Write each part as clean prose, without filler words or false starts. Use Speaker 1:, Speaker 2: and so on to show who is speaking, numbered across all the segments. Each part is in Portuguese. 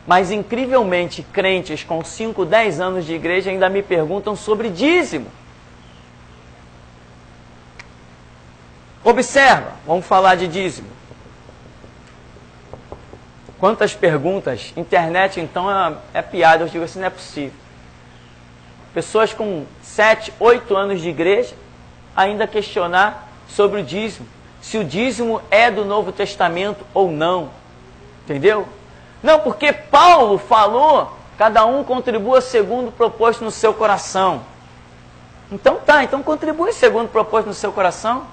Speaker 1: Mas, incrivelmente, crentes com 5, 10 anos de igreja ainda me perguntam sobre dízimo. Observa, vamos falar de dízimo. Quantas perguntas? Internet, então, é piada. Eu digo assim, não é possível. Pessoas com 7, 8 anos de igreja ainda questionar sobre o dízimo. Se o dízimo é do Novo Testamento ou não. Entendeu? Não, porque Paulo falou, cada um contribua segundo o proposto no seu coração. Então tá, então contribui segundo o proposto no seu coração.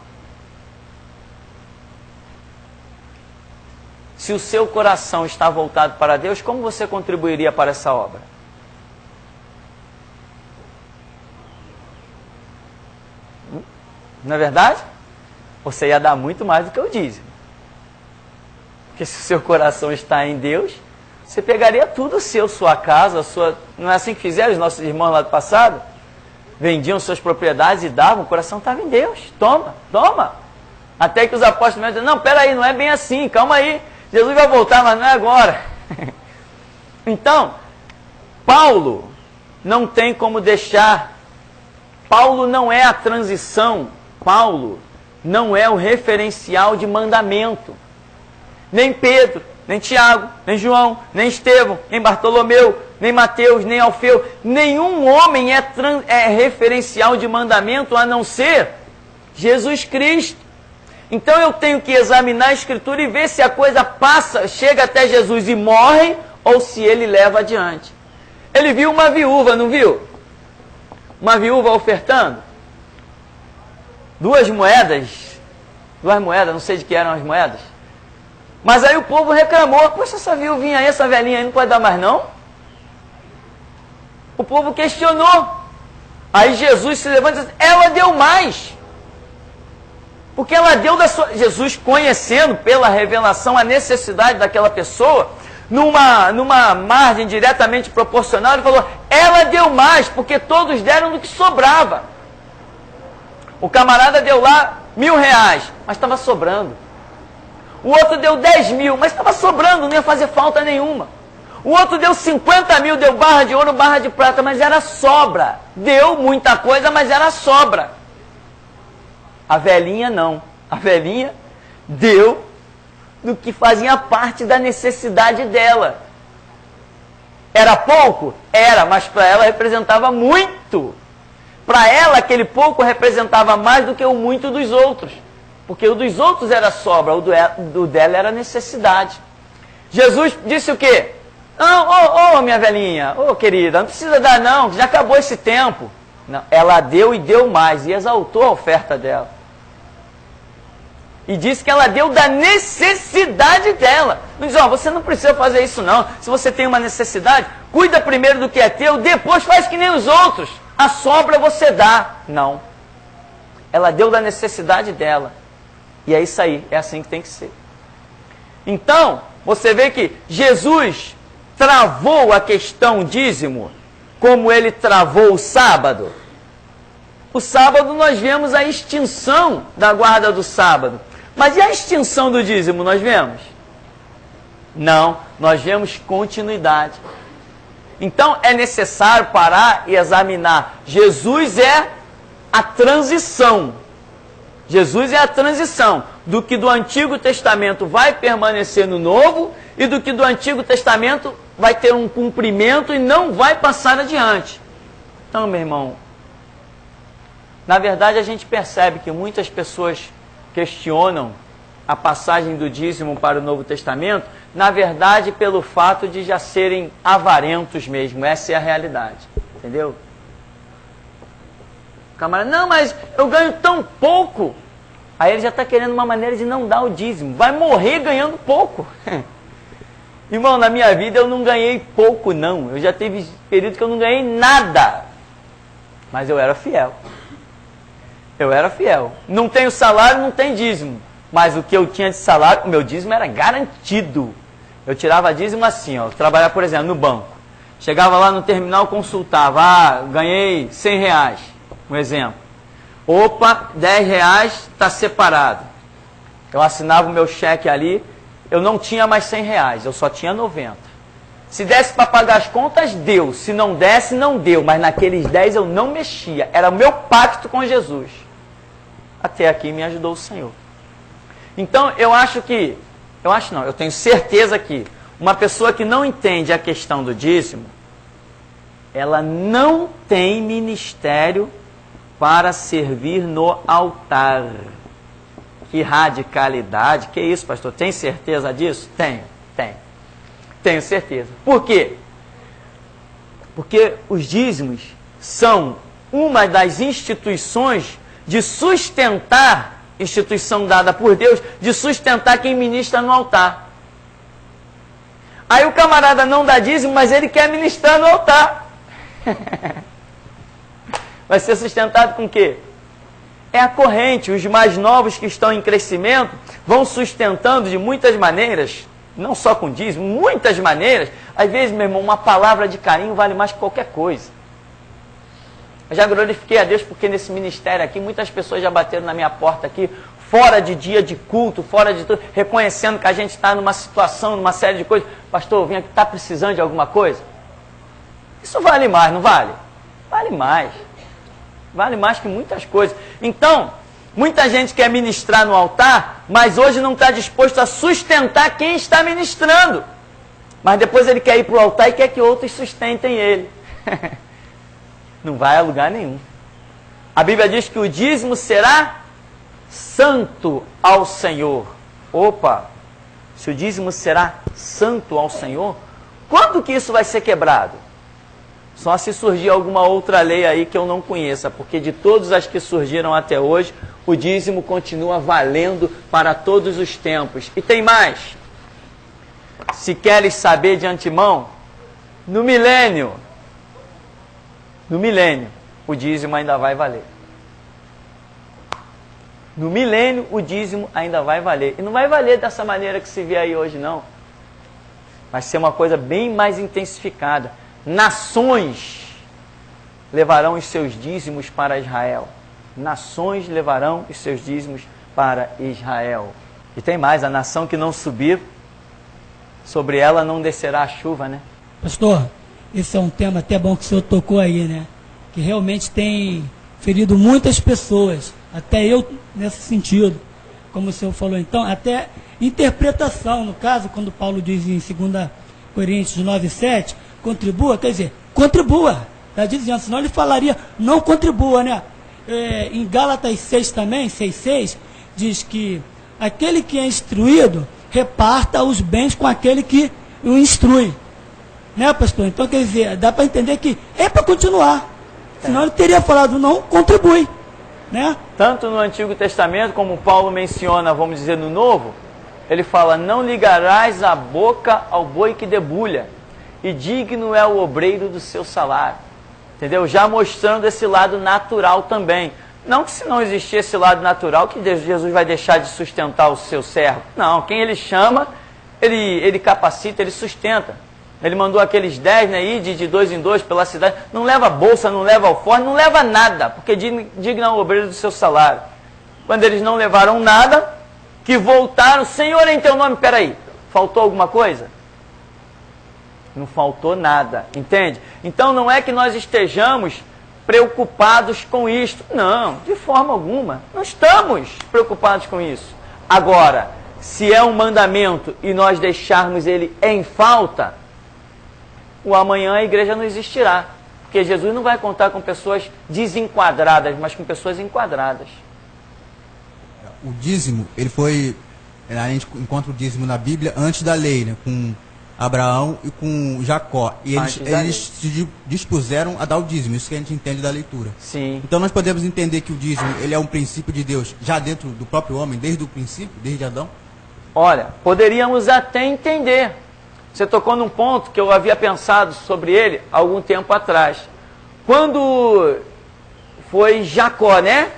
Speaker 1: Se o seu coração está voltado para Deus, como você contribuiria para essa obra? Não é verdade? Você ia dar muito mais do que o dízimo. Porque se o seu coração está em Deus, você pegaria tudo seu, sua casa, sua... Não é assim que fizeram os nossos irmãos lá do passado? Vendiam suas propriedades e davam, o coração estava em Deus. Toma, toma. Até que os apóstolos disseram, não, peraí, não é bem assim, calma aí. Jesus vai voltar, mas não é agora. Então, Paulo não tem como deixar. Paulo não é a transição. Paulo não é o referencial de mandamento. Nem Pedro, nem Tiago, nem João, nem Estevão, nem Bartolomeu, nem Mateus, nem Alfeu. Nenhum homem é referencial de mandamento a não ser Jesus Cristo. Então eu tenho que examinar a Escritura e ver se a coisa passa, chega até Jesus e morre, ou se ele leva adiante. Ele viu uma viúva, não viu? Uma viúva ofertando. Duas moedas, não sei de que eram as moedas. Mas aí o povo reclamou, poxa, essa viuvinha aí, essa velhinha aí não pode dar mais não? O povo questionou. Aí Jesus se levanta e diz, ela deu mais. Porque ela deu da sua... Jesus, conhecendo pela revelação a necessidade daquela pessoa, numa margem diretamente proporcional, ele falou, ela deu mais, porque todos deram do que sobrava. O camarada deu lá R$1.000, mas estava sobrando. O outro deu 10 mil, mas estava sobrando, não ia fazer falta nenhuma. O outro deu 50 mil, deu barra de ouro, barra de prata, mas era sobra. Deu muita coisa, mas era sobra. A velhinha não. A velhinha deu do que fazia parte da necessidade dela. Era pouco? Era, mas para ela representava muito. Para ela, aquele pouco representava mais do que o muito dos outros. Porque o dos outros era sobra, o do dela era necessidade. Jesus disse o quê? Não, minha velhinha, querida, não precisa dar não, já acabou esse tempo. Não, ela deu e deu mais, e exaltou a oferta dela. E disse que ela deu da necessidade dela. Não diz, você não precisa fazer isso não. Se você tem uma necessidade, cuida primeiro do que é teu, depois faz que nem os outros. A sobra você dá. Não. Ela deu da necessidade dela. E é isso aí, é assim que tem que ser. Então, você vê que Jesus travou a questão dízimo, como ele travou o sábado. O sábado nós vemos a extinção da guarda do sábado. Mas e a extinção do dízimo nós vemos? Não, nós vemos continuidade. Então é necessário parar e examinar. Jesus é a transição. Jesus é a transição do que do Antigo Testamento vai permanecer no Novo e do que do Antigo Testamento vai ter um cumprimento e não vai passar adiante. Então, meu irmão, na verdade a gente percebe que muitas pessoas questionam a passagem do dízimo para o Novo Testamento, na verdade pelo fato de já serem avarentos mesmo, essa é a realidade, entendeu? O camarada, não, mas eu ganho tão pouco. Aí ele já está querendo uma maneira de não dar o dízimo. Vai morrer ganhando pouco. Irmão, na minha vida eu não ganhei pouco, não. Eu já teve período que eu não ganhei nada. Mas eu era fiel. Eu era fiel. Não tenho salário, não tem dízimo. Mas o que eu tinha de salário, o meu dízimo era garantido. Eu tirava dízimo assim, ó. Trabalhar, por exemplo, no banco. Chegava lá no terminal, consultava. Ganhei R$100. Um exemplo. Opa, R$10 está separado. Eu assinava o meu cheque ali, eu não tinha mais R$100, eu só tinha 90. Se desse para pagar as contas, deu. Se não desse, não deu. Mas naqueles 10 eu não mexia. Era o meu pacto com Jesus. Até aqui me ajudou o Senhor. Então, eu tenho certeza que uma pessoa que não entende a questão do dízimo, ela não tem ministério para servir no altar. Que radicalidade. Que isso, pastor? Tem certeza disso? Tenho certeza. Por quê? Porque os dízimos são uma das instituições de sustentar, instituição dada por Deus, de sustentar quem ministra no altar. Aí o camarada não dá dízimo, mas ele quer ministrar no altar. Vai ser sustentado com o quê? É a corrente. Os mais novos que estão em crescimento vão sustentando de muitas maneiras, não só com dízimo, muitas maneiras. Às vezes, meu irmão, uma palavra de carinho vale mais que qualquer coisa. Eu já glorifiquei a Deus porque nesse ministério aqui, muitas pessoas já bateram na minha porta aqui, fora de dia de culto, fora de tudo, reconhecendo que a gente está numa situação, numa série de coisas. Pastor, eu vim aqui, está precisando de alguma coisa? Isso vale mais, não vale? Vale mais. Vale mais que muitas coisas. Então, muita gente quer ministrar no altar, mas hoje não está disposto a sustentar quem está ministrando. Mas depois ele quer ir para o altar e quer que outros sustentem ele. Não vai a lugar nenhum. A Bíblia diz que o dízimo será santo ao Senhor. Opa! Se o dízimo será santo ao Senhor, quando que isso vai ser quebrado? Só se surgir alguma outra lei aí que eu não conheça, porque de todas as que surgiram até hoje, o dízimo continua valendo para todos os tempos. E tem mais. Se queres saber de antemão, no milênio, o dízimo ainda vai valer. No milênio, o dízimo ainda vai valer. E não vai valer dessa maneira que se vê aí hoje, não. Vai ser uma coisa bem mais intensificada. Nações levarão os seus dízimos para Israel. Nações levarão os seus dízimos para Israel. E tem mais, a nação que não subir, sobre ela não descerá a chuva, né?
Speaker 2: Pastor, esse é um tema até bom que o senhor tocou aí, né? Que realmente tem ferido muitas pessoas, até eu nesse sentido, como o senhor falou. Então, até interpretação, no caso, quando Paulo diz em 2 Coríntios 9:7, contribua, quer dizer, contribua, está dizendo, senão ele falaria, não contribua, né? Em Gálatas 6 também, 6:6, diz que aquele que é instruído, reparta os bens com aquele que o instrui. Né, pastor? Então, quer dizer, dá para entender que é para continuar. Senão ele teria falado, não, contribui. Né?
Speaker 1: Tanto no Antigo Testamento, como Paulo menciona, vamos dizer, no Novo, ele fala, não ligarás a boca ao boi que debulha, e digno é o obreiro do seu salário. Entendeu? Já mostrando esse lado natural também. Não que se não existir esse lado natural, que Jesus vai deixar de sustentar o seu servo. Não, quem ele chama, ele capacita, ele sustenta. Ele mandou aqueles 10, né, ir de 2 em 2 pela cidade. Não leva bolsa, não leva alforje, não leva nada, porque digna o obreiro do seu salário. Quando eles não levaram nada, que voltaram, Senhor, em teu nome, peraí, faltou alguma coisa? Não faltou nada, entende? Então não é que nós estejamos preocupados com isto. Não, de forma alguma. Não estamos preocupados com isso. Agora, se é um mandamento e nós deixarmos ele em falta, o amanhã a igreja não existirá. Porque Jesus não vai contar com pessoas desenquadradas, mas com pessoas enquadradas.
Speaker 3: O dízimo, ele foi... A gente encontra o dízimo na Bíblia antes da lei, né? Com Abraão e com Jacó. E eles se dispuseram a dar o dízimo. Isso que a gente entende da leitura.
Speaker 1: Sim.
Speaker 3: Então nós podemos entender que o dízimo, ele é um princípio de Deus já dentro do próprio homem, desde o princípio, desde Adão?
Speaker 1: Olha, poderíamos até entender. Você tocou num ponto que eu havia pensado sobre ele há algum tempo atrás. Quando foi Jacó, né?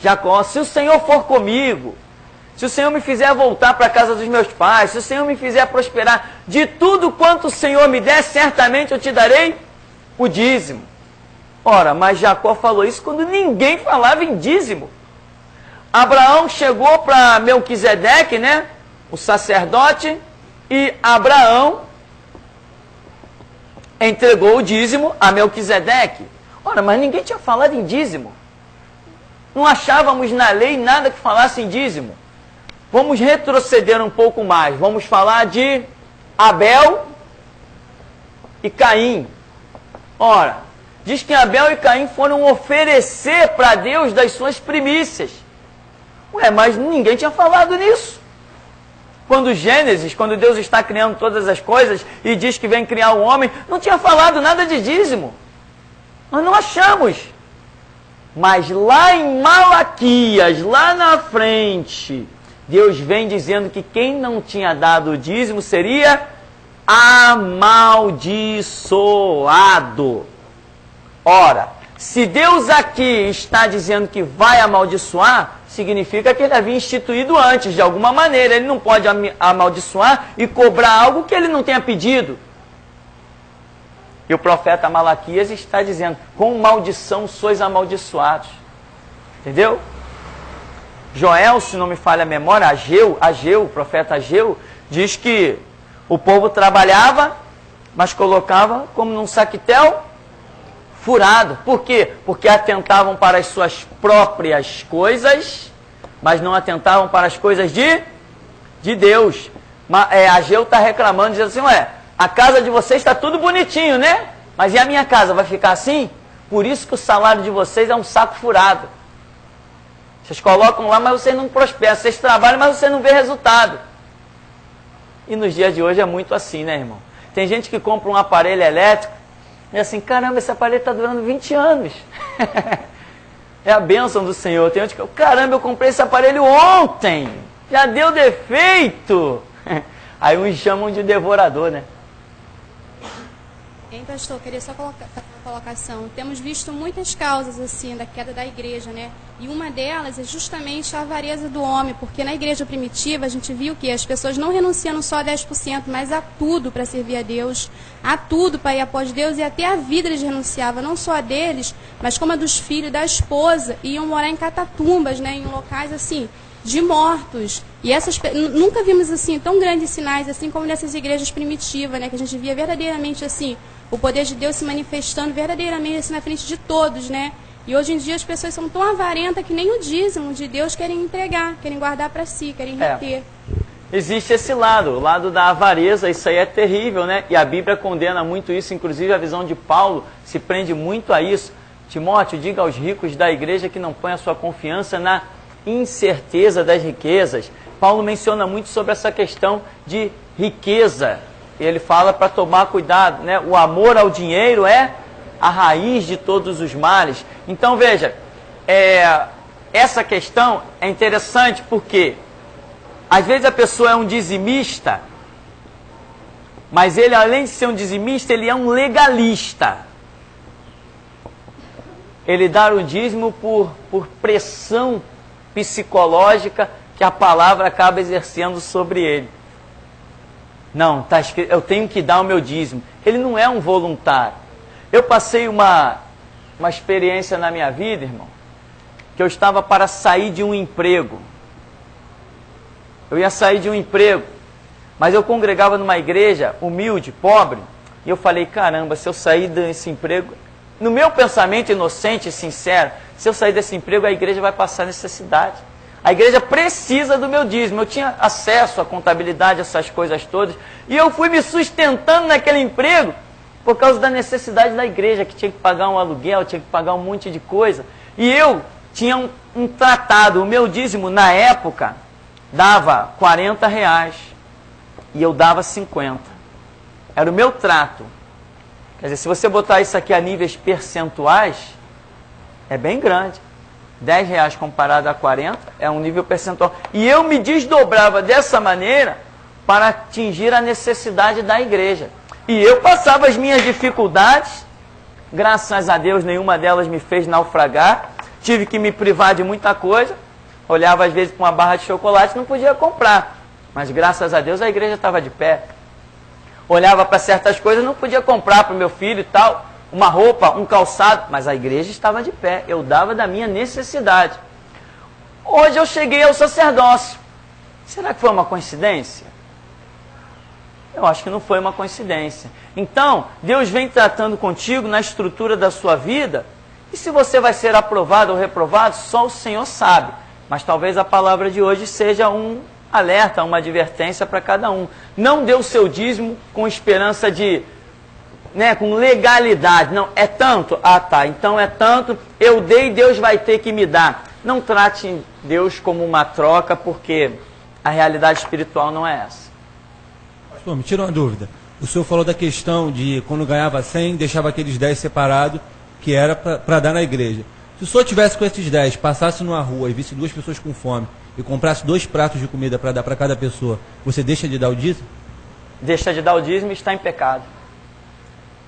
Speaker 1: Jacó, se o Senhor for comigo, se o Senhor me fizer voltar para a casa dos meus pais, se o Senhor me fizer prosperar, de tudo quanto o Senhor me der, certamente eu te darei o dízimo. Ora, mas Jacó falou isso quando ninguém falava em dízimo. Abraão chegou para Melquisedeque, né? O sacerdote, e Abraão entregou o dízimo a Melquisedeque. Ora, mas ninguém tinha falado em dízimo. Não achávamos na lei nada que falasse em dízimo. Vamos retroceder um pouco mais. Vamos falar de Abel e Caim. Ora, diz que Abel e Caim foram oferecer para Deus das suas primícias. Ué, mas ninguém tinha falado nisso. Quando Gênesis, quando Deus está criando todas as coisas e diz que vem criar o homem, não tinha falado nada de dízimo. Nós não achamos. Mas lá em Malaquias, lá na frente, Deus vem dizendo que quem não tinha dado o dízimo seria amaldiçoado. Ora, se Deus aqui está dizendo que vai amaldiçoar, significa que ele havia instituído antes, de alguma maneira. Ele não pode amaldiçoar e cobrar algo que ele não tenha pedido. E o profeta Malaquias está dizendo, com maldição sois amaldiçoados. Entendeu? Joel, se não me falha a memória, Ageu, o profeta Ageu, diz que o povo trabalhava, mas colocava como num saquetel furado. Por quê? Porque atentavam para as suas próprias coisas, mas não atentavam para as coisas de Deus. Ageu está reclamando, dizendo assim, ué, a casa de vocês está tudo bonitinho, né? Mas e a minha casa vai ficar assim? Por isso que o salário de vocês é um saco furado. Vocês colocam lá, mas vocês não prosperam. Vocês trabalham, mas você não vê resultado. E nos dias de hoje é muito assim, né, irmão? Tem gente que compra um aparelho elétrico e assim, caramba, esse aparelho está durando 20 anos. É a bênção do Senhor. Tem gente que, caramba, eu comprei esse aparelho ontem. Já deu defeito. Aí uns chamam de devorador, né?
Speaker 4: Hein, pastor, queria só colocar uma colocação. Temos visto muitas causas assim da queda da igreja, né? E uma delas é justamente a avareza do homem, porque na igreja primitiva a gente viu que as pessoas não renunciando só a 10%, mas a tudo para servir a Deus, a tudo para ir após Deus, e até a vida eles renunciavam, não só a deles, mas como a dos filhos, da esposa, e iam morar em catatumbas, né? Em locais assim de mortos. E nunca vimos assim tão grandes sinais assim como nessas igrejas primitivas, né? Que a gente via verdadeiramente assim o poder de Deus se manifestando verdadeiramente assim na frente de todos, né? E hoje em dia as pessoas são tão avarentas que nem o dízimo de Deus querem entregar, querem guardar para si, querem reter.
Speaker 1: Existe esse lado, o lado da avareza, isso aí é terrível, né? E a Bíblia condena muito isso, inclusive a visão de Paulo se prende muito a isso. Timóteo, diga aos ricos da igreja que não põem a sua confiança na incerteza das riquezas. Paulo menciona muito sobre essa questão de riqueza. Ele fala para tomar cuidado, né? O amor ao dinheiro é a raiz de todos os males. Então veja, essa questão é interessante porque às vezes a pessoa é um dizimista, mas ele, além de ser um dizimista, ele é um legalista. Ele dá o dízimo por pressão psicológica que a palavra acaba exercendo sobre ele. Não, está escrito, eu tenho que dar o meu dízimo. Ele não é um voluntário. Eu passei uma experiência na minha vida, irmão, que eu estava para sair de um emprego. Eu ia sair de um emprego, mas eu congregava numa igreja humilde, pobre, e eu falei, caramba, se eu sair desse emprego, no meu pensamento inocente e sincero, se eu sair desse emprego, a igreja vai passar necessidade. A igreja precisa do meu dízimo. Eu tinha acesso à contabilidade, essas coisas todas, e eu fui me sustentando naquele emprego por causa da necessidade da igreja, que tinha que pagar um aluguel, tinha que pagar um monte de coisa. E eu tinha um tratado, o meu dízimo na época dava R$40 e eu dava 50. Era o meu trato. Quer dizer, se você botar isso aqui a níveis percentuais, é bem grande. R$10 comparado a 40 é um nível percentual. E eu me desdobrava dessa maneira para atingir a necessidade da igreja. E eu passava as minhas dificuldades, graças a Deus nenhuma delas me fez naufragar. Tive que me privar de muita coisa. Olhava às vezes para uma barra de chocolate e não podia comprar. Mas graças a Deus a igreja estava de pé. Olhava para certas coisas e não podia comprar para o meu filho e tal. Uma roupa, um calçado, mas a igreja estava de pé. Eu dava da minha necessidade. Hoje eu cheguei ao sacerdócio. Será que foi uma coincidência? Eu acho que não foi uma coincidência. Então, Deus vem tratando contigo na estrutura da sua vida, e se você vai ser aprovado ou reprovado, só o Senhor sabe. Mas talvez a palavra de hoje seja um alerta, uma advertência para cada um. Não dê o seu dízimo com esperança de, com legalidade. Não, é tanto? Ah, tá, então é tanto, eu dei, Deus vai ter que me dar. Não trate Deus como uma troca, porque a realidade espiritual não é essa.
Speaker 5: Pastor, me tira uma dúvida. O senhor falou da questão de quando ganhava 100, deixava aqueles 10 separados, que era para dar na igreja. Se o senhor tivesse com esses 10, passasse numa rua e visse 2 pessoas com fome e comprasse 2 pratos de comida para dar para cada pessoa, você deixa de dar o dízimo?
Speaker 1: Deixa de dar o dízimo e está em pecado.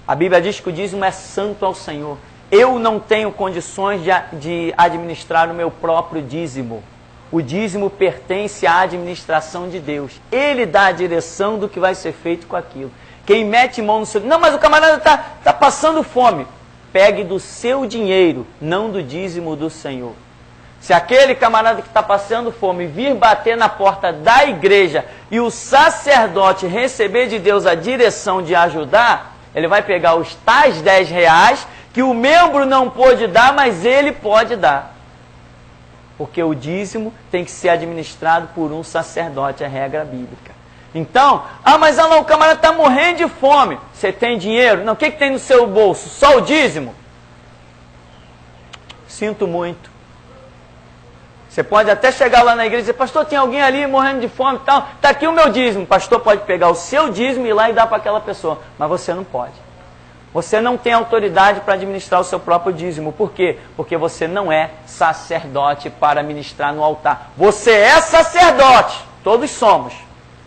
Speaker 1: A Bíblia diz que o dízimo é santo ao Senhor. Eu não tenho condições de administrar o meu próprio dízimo. O dízimo pertence à administração de Deus. Ele dá a direção do que vai ser feito com aquilo. Quem mete mão no seu... Não, mas o camarada está passando fome. Pegue do seu dinheiro, não do dízimo do Senhor. Se aquele camarada que está passando fome vir bater na porta da igreja e o sacerdote receber de Deus a direção de ajudar, ele vai pegar os tais 10 reais que o membro não pôde dar, mas ele pode dar. Porque o dízimo tem que ser administrado por um sacerdote, é regra bíblica. Então, mas o camarada está morrendo de fome. Você tem dinheiro? Não, o que tem no seu bolso? Só o dízimo? Sinto muito. Você pode até chegar lá na igreja e dizer, pastor, tem alguém ali morrendo de fome e tal. Está aqui o meu dízimo. O pastor pode pegar o seu dízimo e ir lá e dar para aquela pessoa. Mas você não pode. Você não tem autoridade para administrar o seu próprio dízimo. Por quê? Porque você não é sacerdote para ministrar no altar. Você é sacerdote. Todos somos.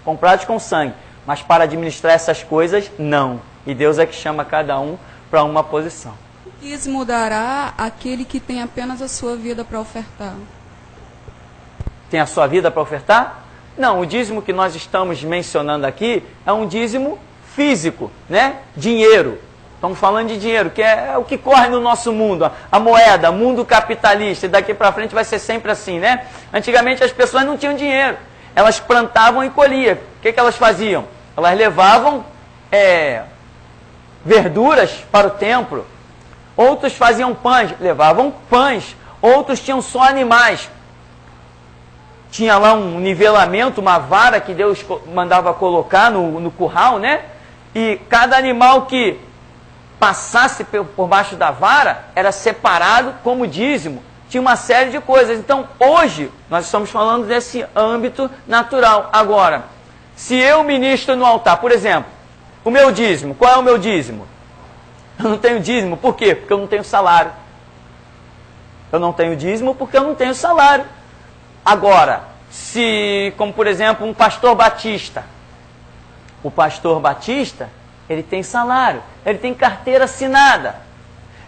Speaker 1: Comprados com sangue. Mas para administrar essas coisas, não. E Deus é que chama cada um para uma posição.
Speaker 6: O dízimo dará aquele que tem apenas a sua vida para ofertar.
Speaker 1: Tem a sua vida para ofertar? Não, o dízimo que nós estamos mencionando aqui é um dízimo físico, Dinheiro. Estamos falando de dinheiro, que é o que corre no nosso mundo, a moeda, mundo capitalista, e daqui para frente vai ser sempre assim, Antigamente as pessoas não tinham dinheiro, elas plantavam e colhiam. O que elas faziam? Elas levavam verduras para o templo, outros faziam pães, levavam pães, outros tinham só animais. Tinha lá um nivelamento, uma vara que Deus mandava colocar no curral, E cada animal que passasse por baixo da vara era separado como dízimo. Tinha uma série de coisas. Então, hoje, nós estamos falando desse âmbito natural. Agora, se eu ministro no altar, por exemplo, o meu dízimo, qual é o meu dízimo? Eu não tenho dízimo. Por quê? Porque eu não tenho salário. Eu não tenho dízimo porque eu não tenho salário. Agora, se, como por exemplo, um pastor batista. O pastor batista, ele tem salário, ele tem carteira assinada.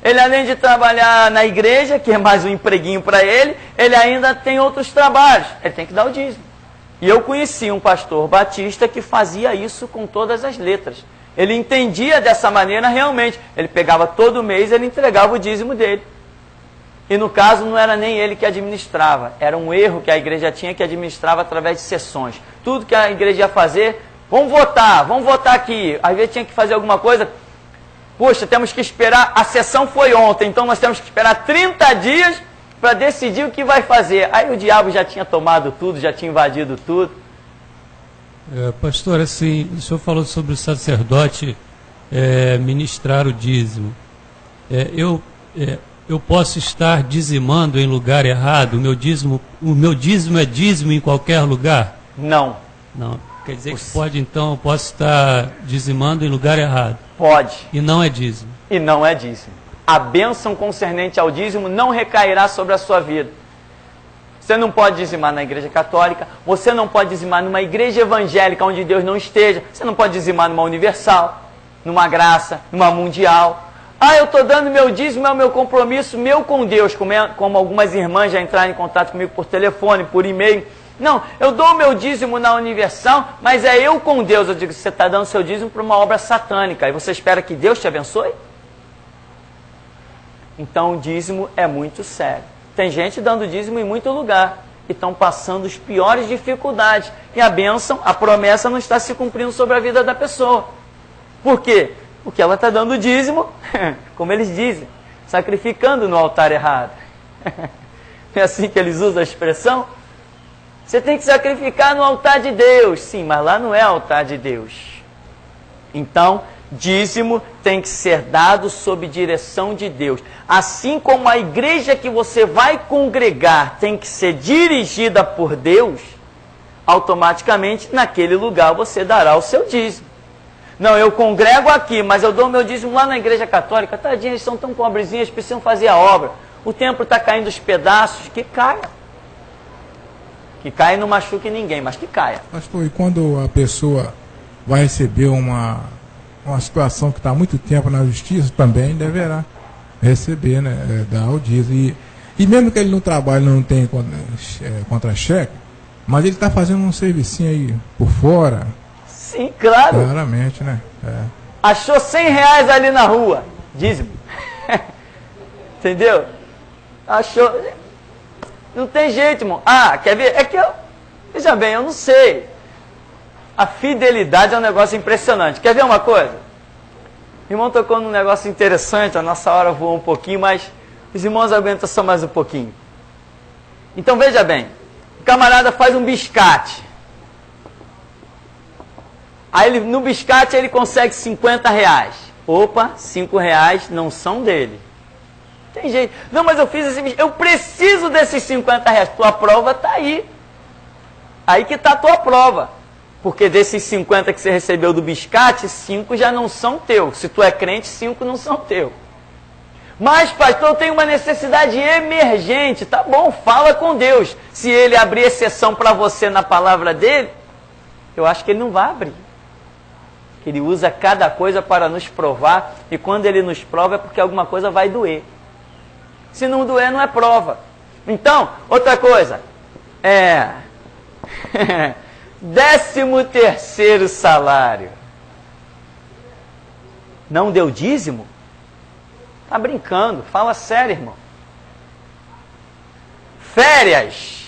Speaker 1: Ele, além de trabalhar na igreja, que é mais um empreguinho para ele ainda tem outros trabalhos. Ele tem que dar o dízimo. E eu conheci um pastor batista que fazia isso com todas as letras. Ele entendia dessa maneira realmente. Ele pegava todo mês e ele entregava o dízimo dele. E no caso não era nem ele que administrava, era um erro que a igreja tinha, que administrava através de sessões. Tudo que a igreja ia fazer, vamos votar aqui. Às vezes tinha que fazer alguma coisa, poxa, temos que esperar, a sessão foi ontem, então nós temos que esperar 30 dias para decidir o que vai fazer. Aí o diabo já tinha tomado tudo, já tinha invadido tudo.
Speaker 7: Pastor, assim, o senhor falou sobre o sacerdote ministrar o dízimo. Eu posso estar dizimando em lugar errado? O meu dízimo é dízimo em qualquer lugar?
Speaker 1: Não.
Speaker 7: Não. Quer dizer que pode, então, eu posso estar dizimando em lugar errado?
Speaker 1: Pode.
Speaker 7: E não é dízimo?
Speaker 1: E não é dízimo. A bênção concernente ao dízimo não recairá sobre a sua vida. Você não pode dizimar na igreja católica, você não pode dizimar numa igreja evangélica onde Deus não esteja, você não pode dizimar numa universal, numa graça, numa mundial. Eu estou dando meu dízimo, é o meu compromisso meu com Deus, como algumas irmãs já entraram em contato comigo por telefone, por e-mail. Não, eu dou o meu dízimo na universal, mas é eu com Deus. Eu digo, você está dando seu dízimo para uma obra satânica, e você espera que Deus te abençoe? Então o dízimo é muito sério. Tem gente dando dízimo em muito lugar. e estão passando as piores dificuldades. E a bênção, a promessa não está se cumprindo sobre a vida da pessoa. Por quê? Porque ela está dando o dízimo, como eles dizem, sacrificando no altar errado. É assim que eles usam a expressão? Você tem que sacrificar no altar de Deus. Sim, mas lá não é altar de Deus. Então, dízimo tem que ser dado sob direção de Deus. Assim como a igreja que você vai congregar tem que ser dirigida por Deus, automaticamente naquele lugar você dará o seu dízimo. Não, eu congrego aqui, mas eu dou meu dízimo lá na igreja católica. Tadinha, eles são tão pobrezinhos, precisam fazer a obra. O templo está caindo aos pedaços, que caia. Que caia e não machuque ninguém, mas que caia.
Speaker 8: Pastor, e quando a pessoa vai receber uma situação que está há muito tempo na justiça, também deverá receber, né, dar o dízimo. E mesmo que ele no trabalho não tenha contra-cheque, mas ele está fazendo um servicinho aí por fora.
Speaker 1: Sim, claro.
Speaker 8: Claramente, né? É.
Speaker 1: Achou 100 reais ali na rua, dízimo. Entendeu? Achou. Não tem jeito, irmão. Ah, quer ver? É que eu. Veja bem, eu não sei. A fidelidade é um negócio impressionante. Quer ver uma coisa? O irmão tocou num negócio interessante, a nossa hora voou um pouquinho, mas os irmãos aguentam só mais um pouquinho. Então veja bem, o camarada faz um biscate. Aí no biscate ele consegue 50 reais. Opa, 5 reais não são dele. Tem jeito. Não, mas eu fiz esse biscate. Eu preciso desses 50 reais. Tua prova está aí. Aí que está a tua prova. Porque desses 50 que você recebeu do biscate, 5 já não são teus. Se tu é crente, 5 não são teus. Mas, pastor, eu tenho uma necessidade emergente. Tá bom, fala com Deus. Se ele abrir exceção para você na palavra dele, eu acho que ele não vai abrir. Ele usa cada coisa para nos provar. E quando ele nos prova é porque alguma coisa vai doer. Se não doer, não é prova. Então, outra coisa. 13º salário. Não deu dízimo? Tá brincando, fala sério, irmão. Férias.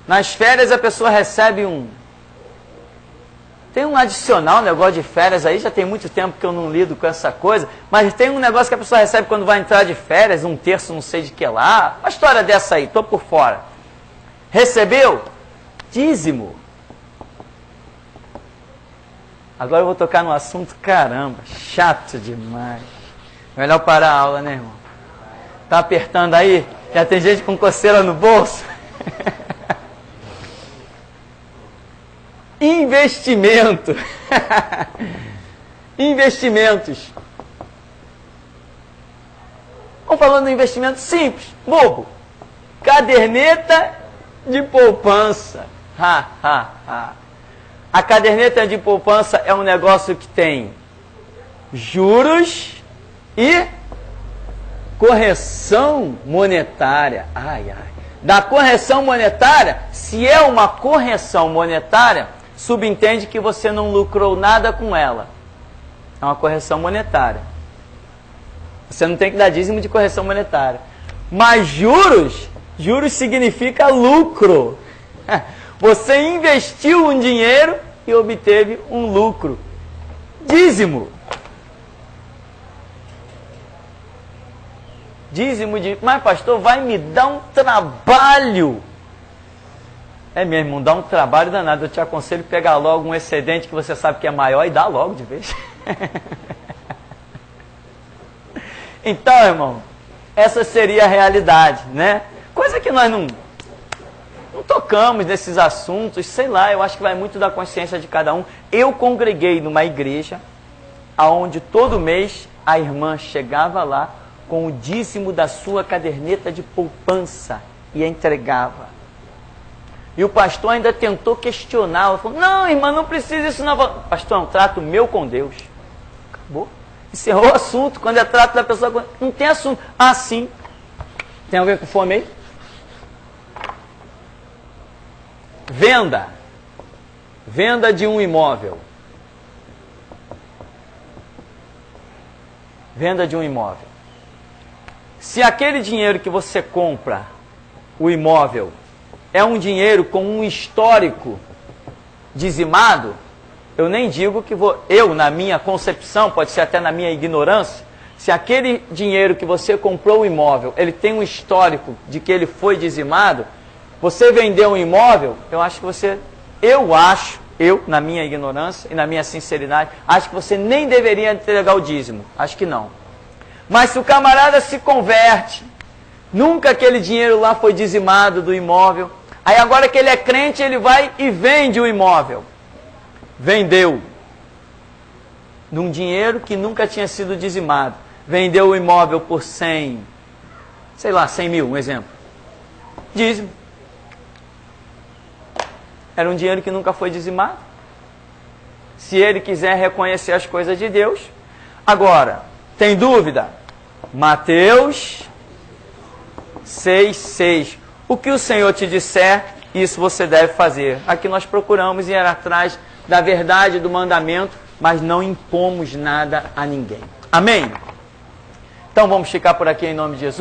Speaker 1: Nas férias a pessoa recebe Tem um adicional, negócio de férias aí, já tem muito tempo que eu não lido com essa coisa, mas tem um negócio que a pessoa recebe quando vai entrar de férias, 1/3, não sei de que lá. Uma história dessa aí, tô por fora. Recebeu? Dízimo. Agora eu vou tocar no assunto, caramba, chato demais. Melhor parar a aula, né, irmão? Tá apertando aí? Já tem gente com coceira no bolso? Investimento. Investimentos. Vamos falando de investimento simples, bobo. Caderneta de poupança. A caderneta de poupança é um negócio que tem juros e correção monetária. Da correção monetária, se é uma correção monetária, subentende que você não lucrou nada com ela. É uma correção monetária. Você não tem que dar dízimo de correção monetária. Mas juros significa lucro. Você investiu um dinheiro e obteve um lucro. Dízimo. Dízimo de... Mas pastor, vai me dar um trabalho. É mesmo, não dá um trabalho danado. Eu te aconselho a pegar logo um excedente que você sabe que é maior e dá logo de vez. Então, irmão, essa seria a realidade, né? Coisa que nós não tocamos nesses assuntos, sei lá, eu acho que vai muito da consciência de cada um. Eu congreguei numa igreja onde todo mês a irmã chegava lá com o dízimo da sua caderneta de poupança e entregava. E o pastor ainda tentou questionar. Ela falou, não, irmã, não precisa isso não. Pastor, é um trato meu com Deus. Acabou. Encerrou o assunto. Quando é trato da pessoa, não tem assunto. Ah, sim. Tem alguém com fome aí? Venda. Venda de um imóvel. Venda de um imóvel. Se aquele dinheiro que você compra o imóvel é um dinheiro com um histórico dizimado, eu nem digo que eu, na minha concepção, pode ser até na minha ignorância, se aquele dinheiro que você comprou o imóvel, ele tem um histórico de que ele foi dizimado, você vendeu um imóvel, eu, na minha ignorância e na minha sinceridade, acho que você nem deveria entregar o dízimo. Acho que não. Mas se o camarada se converte, nunca aquele dinheiro lá foi dizimado do imóvel, aí agora que ele é crente, ele vai e vende o imóvel. Vendeu. Num dinheiro que nunca tinha sido dizimado. Vendeu o imóvel por 100 mil, um exemplo. Dízimo. Era um dinheiro que nunca foi dizimado. Se ele quiser reconhecer as coisas de Deus. Agora, tem dúvida? Mateus 6,6. O que o Senhor te disser, isso você deve fazer. Aqui nós procuramos ir atrás da verdade do mandamento, mas não impomos nada a ninguém. Amém? Então vamos ficar por aqui em nome de Jesus.